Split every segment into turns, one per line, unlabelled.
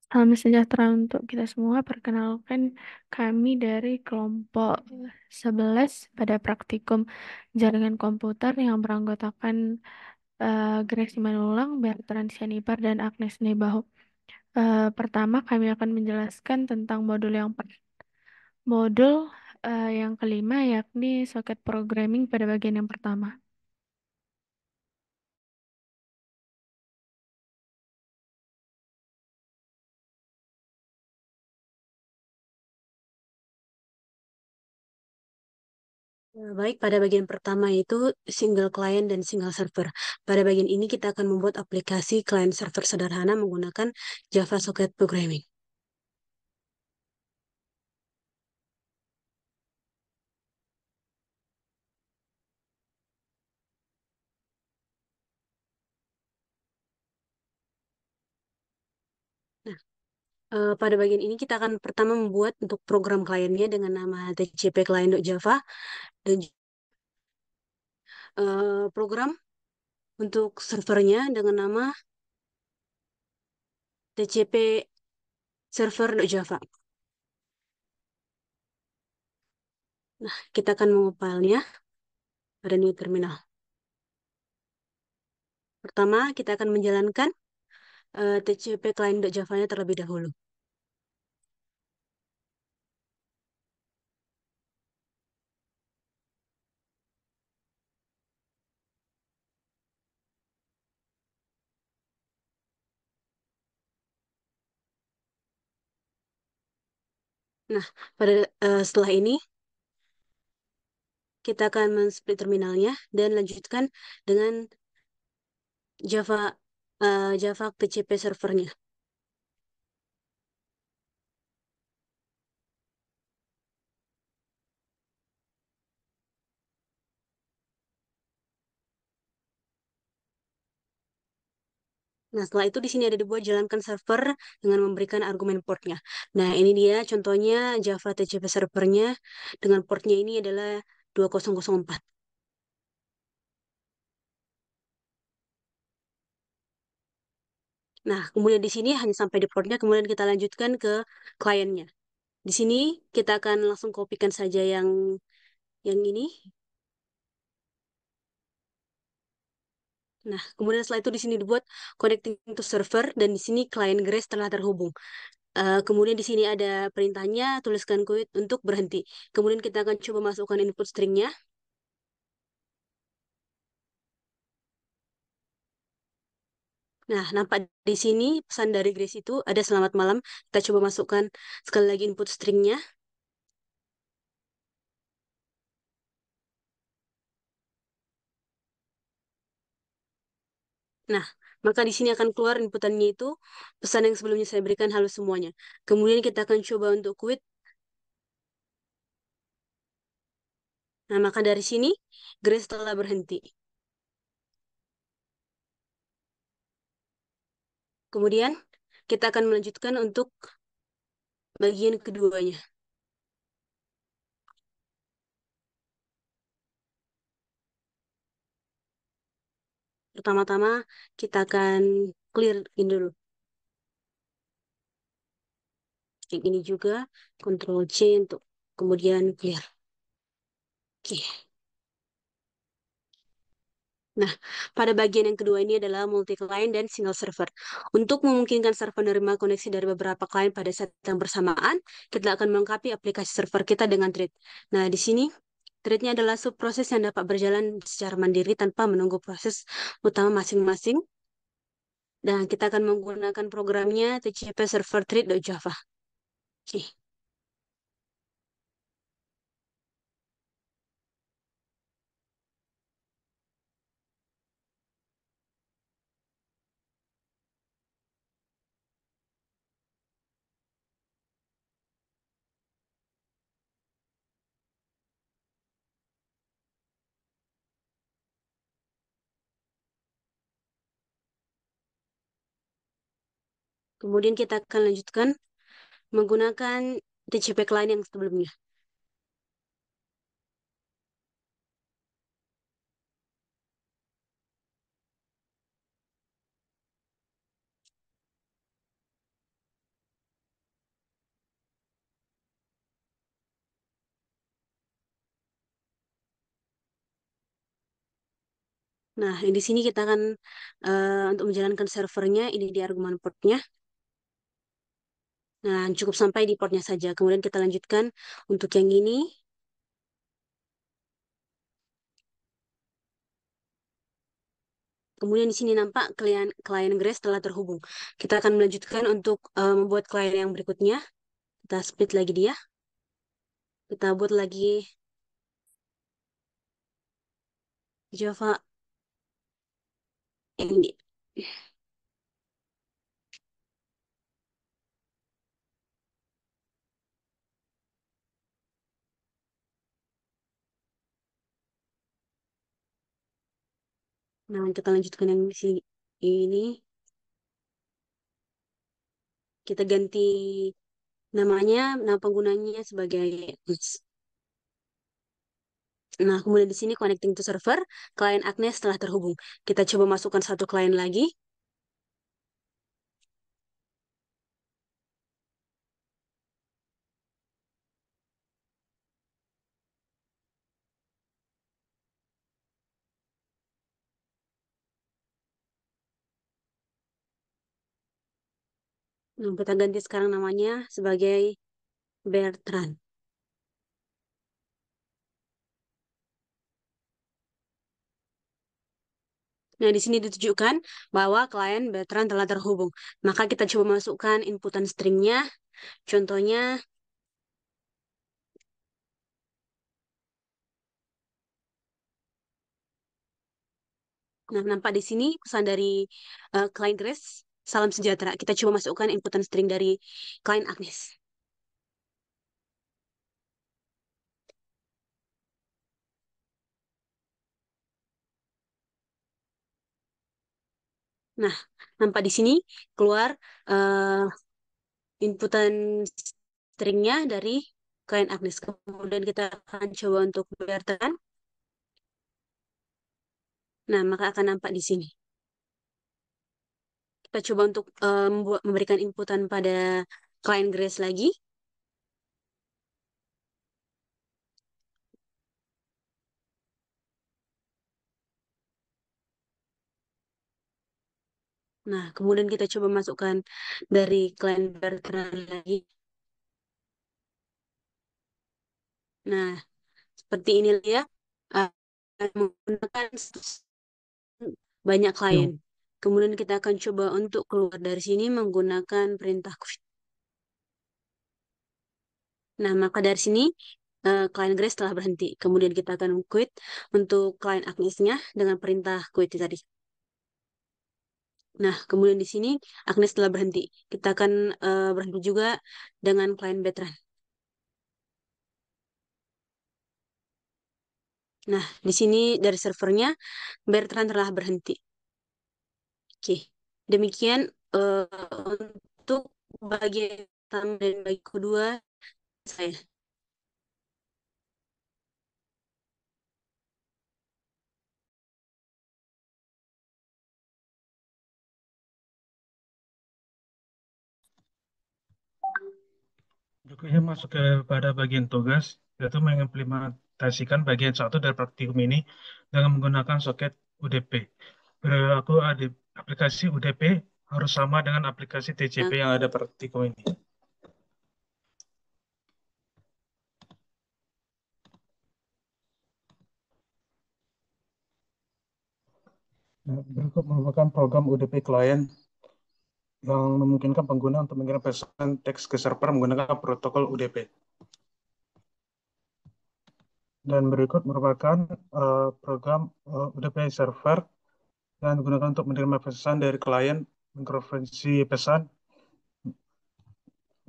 Salam sejahtera untuk kita semua. Perkenalkan kami dari kelompok 11 pada praktikum jaringan komputer yang beranggotakan Grace Simanulang, Bertrand Sianipar, dan Agnes Nebahu. Pertama, kami akan menjelaskan tentang modul yang kelima, yakni soket programming pada bagian yang pertama.
Baik, pada bagian pertama itu single client dan single server. Pada bagian ini kita akan membuat aplikasi client server sederhana menggunakan Java Socket Programming. Nah, pada bagian ini kita akan pertama membuat untuk program kliennya dengan nama TCP client.java dan program untuk servernya dengan nama TCP server.java. Nah, kita akan mengupilenya pada new terminal. Pertama, kita akan menjalankan TCP client.java-nya terlebih dahulu. Nah, setelah ini kita akan men-split terminalnya dan lanjutkan dengan Java Java TCP servernya. Nah, setelah itu di sini ada dibuat jalankan server dengan memberikan argumen portnya. Nah, ini dia contohnya Java TCP servernya dengan portnya ini adalah 2004. Nah, kemudian di sini hanya sampai di portnya, kemudian kita lanjutkan ke kliennya. Di sini kita akan langsung kopikan saja yang ini. Nah, kemudian setelah itu di sini dibuat connecting to server dan di sini klien Grace telah terhubung. Kemudian di sini ada perintahnya, tuliskan quit untuk berhenti. Kemudian kita akan coba masukkan input stringnya. Nah, nampak di sini pesan dari Grace itu ada selamat malam. Kita coba masukkan sekali lagi input stringnya. Nah, maka di sini akan keluar inputannya itu pesan yang sebelumnya saya berikan halo semuanya. Kemudian kita akan coba untuk quit. Nah, maka dari sini Grace telah berhenti. Kemudian kita akan melanjutkan untuk bagian keduanya. Pertama-tama kita akan clear ini dulu. Yang ini juga Ctrl C untuk kemudian clear. Oke. Nah, pada bagian yang kedua ini adalah multi-client dan single server. Untuk memungkinkan server menerima koneksi dari beberapa klien pada saat yang bersamaan, kita akan melengkapi aplikasi server kita dengan thread. Nah, di sini thread-nya adalah subproses yang dapat berjalan secara mandiri tanpa menunggu proses utama masing-masing. Dan kita akan menggunakan programnya TCP Server Thread.java. Oke. Kemudian kita akan lanjutkan menggunakan TCP client yang sebelumnya. Nah, di sini kita akan untuk menjalankan servernya, ini di argumen portnya. Nah, cukup sampai di portnya saja. Kemudian kita lanjutkan untuk yang ini. Kemudian di sini nampak klien Grace telah terhubung. Kita akan melanjutkan untuk membuat klien yang berikutnya. Kita split lagi dia. Kita buat lagi Java ini. Nah, kita lanjutkan yang di sini. Ini kita ganti namanya, nama penggunanya sebagai Nah, kemudian di sini connecting to server, klien Agnes telah terhubung. Kita coba masukkan satu klien lagi. Nah, kita ganti sekarang namanya sebagai Bertrand. Nah, di sini ditunjukkan bahwa klien Bertrand telah terhubung. Maka kita coba masukkan inputan stringnya. Contohnya, nah nampak di sini pesan dari klien Grace, salam sejahtera. Kita coba masukkan inputan string dari klien Agnes. Nah, nampak di sini keluar eh, inputan stringnya dari klien Agnes. Kemudian kita akan coba untuk Bertrand. Nah, maka akan nampak di sini. Kita coba untuk memberikan inputan pada klien Grace lagi. Nah, kemudian kita coba masukkan dari klien Bertrand lagi. Nah, seperti ini ya, uh, menggunakan banyak klien.
Yo,
Kemudian kita akan coba untuk keluar dari sini menggunakan perintah quit. Nah, maka dari sini klien Grace telah berhenti. Kemudian kita akan quit untuk klien Agnesnya dengan perintah quit tadi. Nah, kemudian di sini Agnes telah berhenti. Kita akan berhenti juga dengan klien Bertrand. Nah, di sini dari servernya Bertrand telah berhenti. Oke, demikian eh, untuk bagian pertama dan bagi kedua saya.
berikutnya masuk kepada bagian tugas, yaitu mengimplementasikan bagian satu dari praktikum ini dengan menggunakan soket UDP. Berlaku ada aplikasi UDP harus sama dengan aplikasi TCP yang ada praktikum ini. Nah, berikut merupakan program UDP klien yang memungkinkan pengguna untuk mengirim pesan teks ke server menggunakan protokol UDP. Dan berikut merupakan program UDP server yang digunakan untuk menerima pesan dari klien, mengkonversi pesan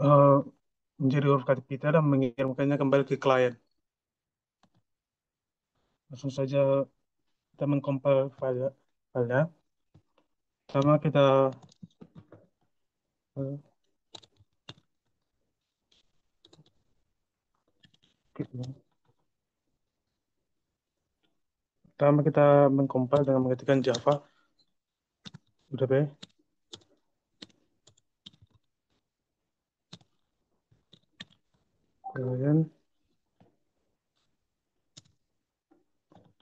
eh, menjadi huruf kapital dan mengirimkannya kembali ke klien. Langsung saja kita mengcompile filenya. Pertama kita eh, pertama kita mengcompile dengan mengetikkan Java UDP. Kemudian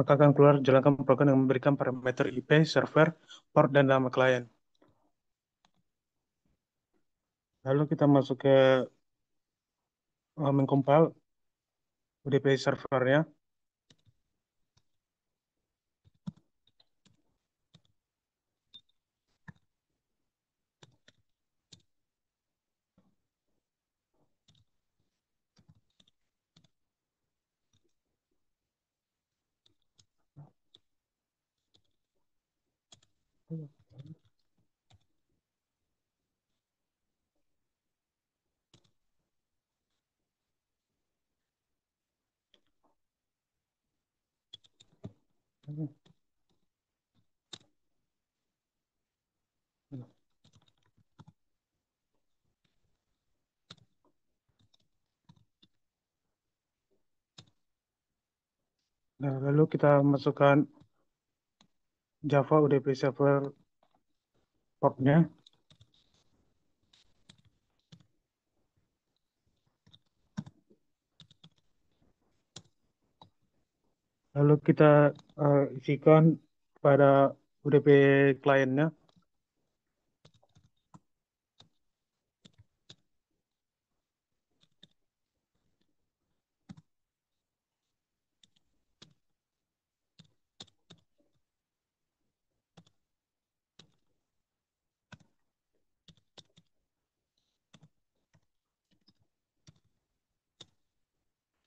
maka akan keluar jalankan program yang memberikan parameter IP, server, port, dan nama klien. Lalu kita masuk ke mengcompile UDP servernya. Nah, lalu kita masukkan Java UDP server portnya. Lalu kita isikan pada UDP kliennya.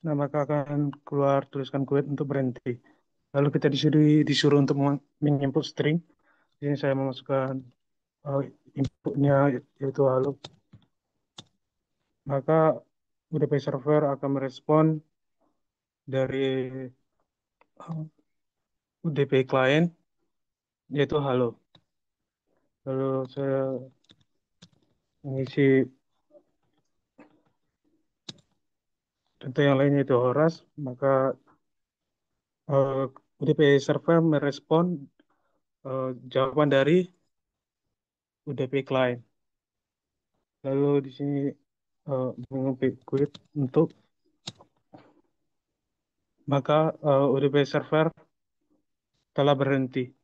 Nah, maka akan keluar tuliskan quit untuk berhenti. Lalu kita disuruh untuk menginput string. Ini saya memasukkan uh, inputnya yaitu halo. Maka UDP server akan merespon dari UDP client yaitu halo. Lalu saya mengisi contoh yang lainnya itu Horas, maka UDP server merespon jawaban dari UDP client. Lalu di sini mengetik quit untuk maka UDP server telah berhenti.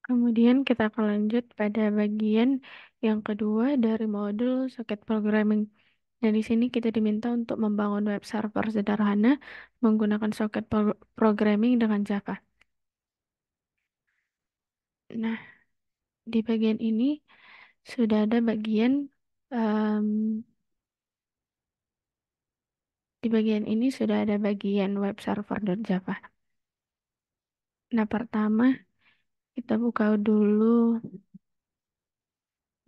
Kemudian kita akan lanjut pada bagian yang kedua dari modul soket programming. Dan di sini kita diminta untuk membangun web server sederhana menggunakan soket programming dengan Java. Nah, di bagian ini sudah ada em, bagian web server.java. Nah, pertama kita buka dulu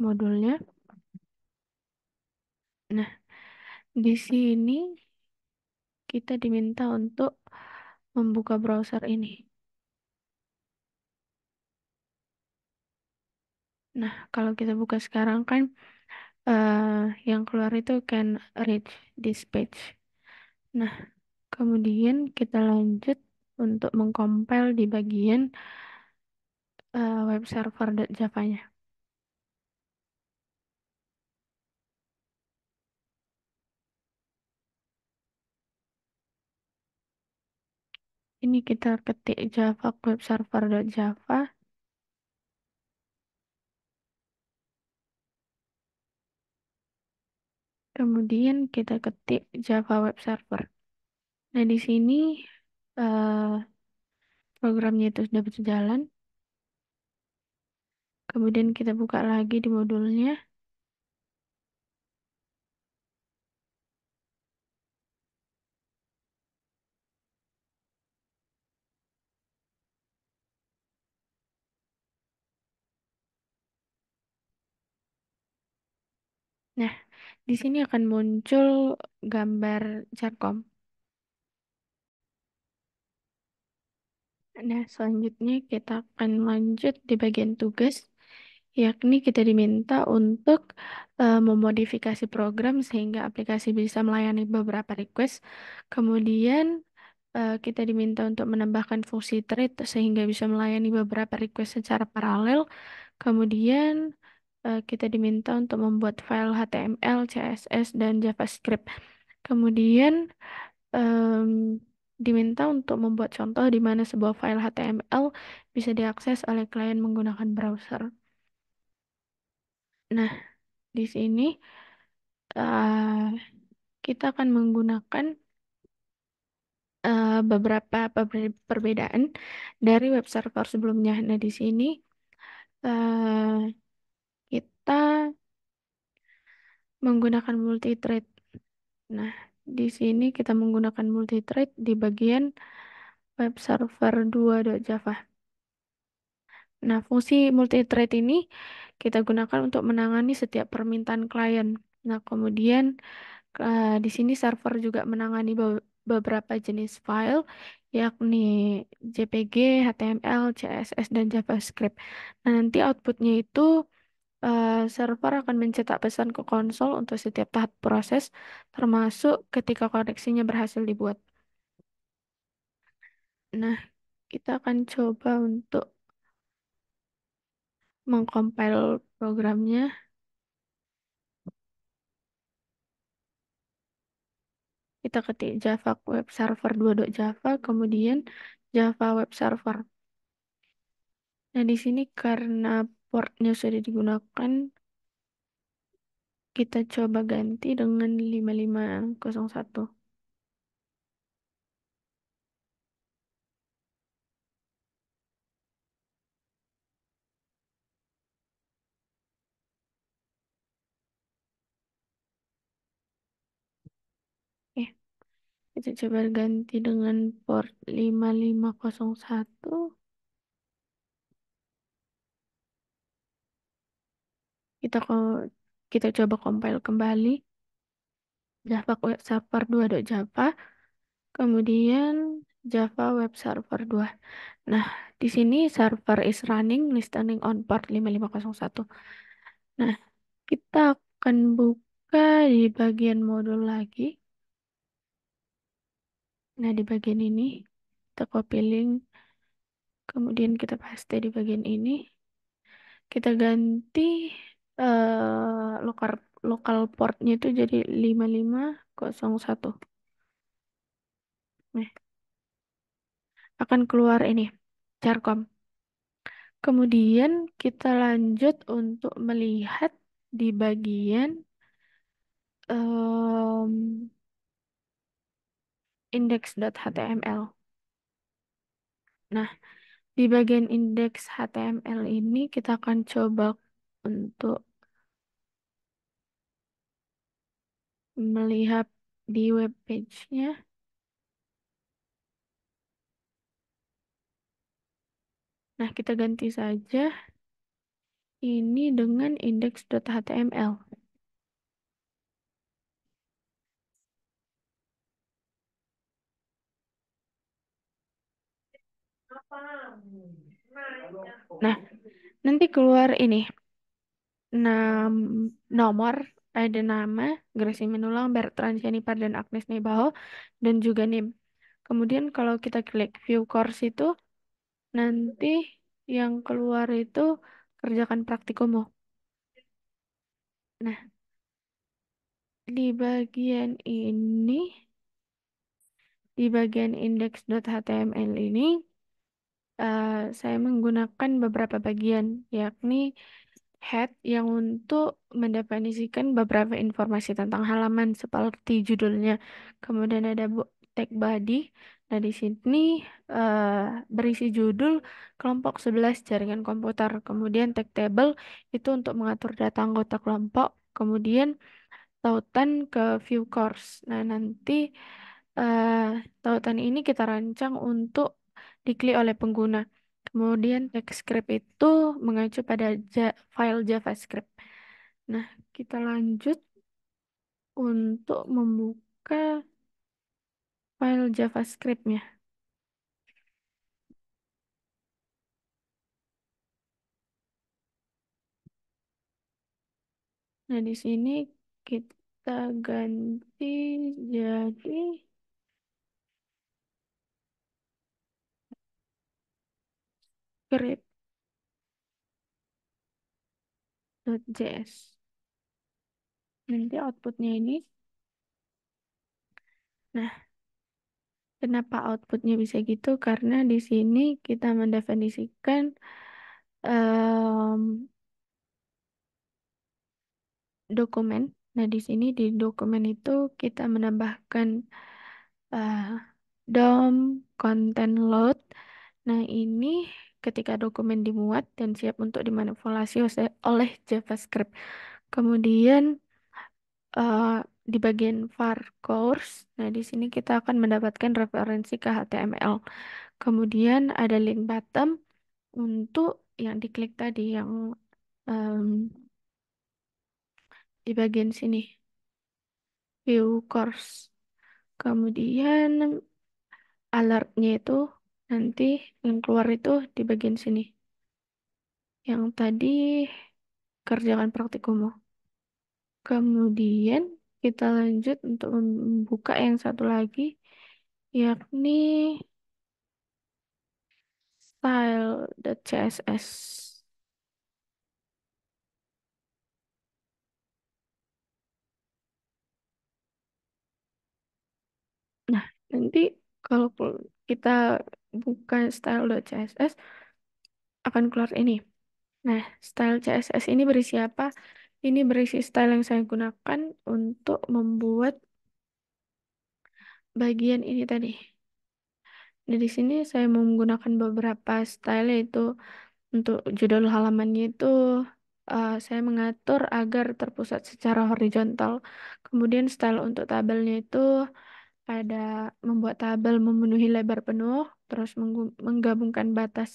modulnya. Nah, di sini kita diminta untuk membuka browser ini. Nah, kalau kita buka sekarang kan eh, yang keluar itu can reach this page. Nah, kemudian kita lanjut untuk mengcompile di bagian web server.java-nya. Ini kita ketik java web server.java. Kemudian kita ketik Java Web Server. Nah, di sini eh, programnya itu sudah berjalan. Kemudian kita buka lagi di modulnya. Nah, di sini akan muncul gambar Jarkom. Nah, selanjutnya kita akan lanjut di bagian tugas, yakni kita diminta untuk memodifikasi program sehingga aplikasi bisa melayani beberapa request. Kemudian kita diminta untuk menambahkan fungsi thread sehingga bisa melayani beberapa request secara paralel. Kemudian kita diminta untuk membuat file HTML, CSS, dan JavaScript. Kemudian em, diminta untuk membuat contoh di mana sebuah file HTML bisa diakses oleh klien menggunakan browser. Nah, di sini eh, kita akan menggunakan beberapa perbedaan dari web server sebelumnya. Nah, di sini eh, kita menggunakan multi-thread. Nah, di sini kita menggunakan multi-thread di bagian web server 2.java. Nah, fungsi multi-thread ini kita gunakan untuk menangani setiap permintaan klien. Nah, kemudian di sini server juga menangani beberapa jenis file, yakni JPG, HTML, CSS, dan JavaScript. Nah, nanti outputnya itu server akan mencetak pesan ke konsol untuk setiap tahap proses, termasuk ketika koneksinya berhasil dibuat. Nah, kita akan coba untuk mengcompile programnya. Kita ketik Java Web Server 2.java, kemudian Java Web Server. Nah, di sini karena portnya sudah digunakan, kita coba ganti dengan 5501. Eh, kita coba ganti dengan port 5501. Kita kita coba compile kembali Java Web Server 2.java, kemudian Java Web Server 2. Nah, di sini server is running, listening on port 5501. Nah, kita akan buka di bagian modul lagi. Nah, di bagian ini kita copy link, kemudian kita paste di bagian ini. Kita ganti lokal lokal portnya itu jadi 5501. Nah, akan keluar ini Charcom. Kemudian kita lanjut untuk melihat di bagian em, index.html. Nah, di bagian indeks HTML ini kita akan coba untuk melihat di web page-nya. Nah, kita ganti saja ini dengan index.html. Nah, nanti keluar ini nomor, ada nama, Gracie Menulang, Bertrand Jennifer, dan Agnes Nibaho, dan juga NIM. Kemudian kalau kita klik view course itu, nanti yang keluar itu kerjakan praktikumu. Nah, di bagian ini, di bagian index.html ini, saya menggunakan beberapa bagian, yakni head yang untuk mendefinisikan beberapa informasi tentang halaman seperti judulnya. Kemudian ada tag body. Nah, di sini berisi judul kelompok 11 jaringan komputer. Kemudian tag table itu untuk mengatur data anggota kelompok. Kemudian tautan ke view course. Nah, nanti eh, tautan ini kita rancang untuk diklik oleh pengguna. Kemudian text script itu mengacu pada file JavaScript. Nah, kita lanjut untuk membuka file JavaScript-nya. Nah, di sini kita ganti jadi script. style.js. Nanti outputnya ini, nah, kenapa outputnya bisa gitu? Karena di sini kita mendefinisikan em, dokumen. Nah, di sini di dokumen itu kita menambahkan eh, DOM content load. Nah, ini ketika dokumen dimuat dan siap untuk dimanipulasi oleh JavaScript. Kemudian eh, di bagian var course, nah di sini kita akan mendapatkan referensi ke HTML. Kemudian ada link bottom untuk yang diklik tadi yang em, di bagian sini view course. Kemudian alertnya itu nanti yang keluar itu di bagian sini. Yang tadi kerjakan praktikummu. Kemudian kita lanjut untuk membuka yang satu lagi, yakni style.css. Nah, nanti kalau kita buka style.css akan keluar ini. Nah, style CSS ini berisi apa? Ini berisi style yang saya gunakan untuk membuat bagian ini tadi. Nah, di sini saya menggunakan beberapa style, yaitu untuk judul halamannya itu saya mengatur agar terpusat secara horizontal. Kemudian style untuk tabelnya itu ada membuat tabel memenuhi lebar penuh, terus menggabungkan batas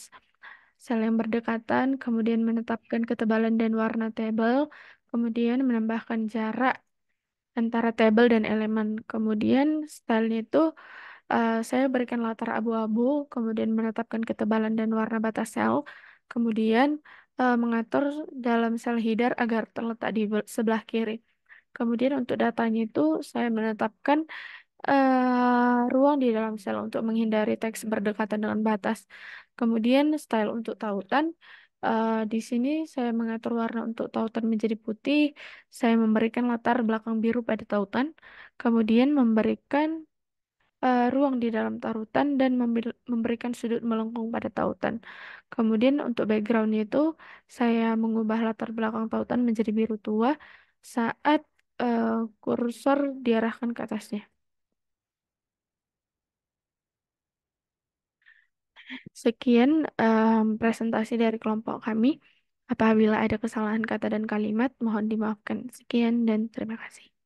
sel yang berdekatan, kemudian menetapkan ketebalan dan warna tabel, kemudian menambahkan jarak antara tabel dan elemen. Kemudian stylenya itu saya berikan latar abu-abu, kemudian menetapkan ketebalan dan warna batas sel, kemudian mengatur dalam sel header agar terletak di sebelah kiri. Kemudian untuk datanya itu saya menetapkan ruang di dalam sel untuk menghindari teks berdekatan dengan batas. Kemudian style untuk tautan. Di sini saya mengatur warna untuk tautan menjadi putih. Saya memberikan latar belakang biru pada tautan. Kemudian memberikan ruang di dalam tautan dan memberikan sudut melengkung pada tautan. Kemudian untuk backgroundnya itu saya mengubah latar belakang tautan menjadi biru tua saat eh, kursor diarahkan ke atasnya. Sekian presentasi dari kelompok kami. Apabila ada kesalahan kata dan kalimat, mohon dimaafkan. Sekian dan terima kasih.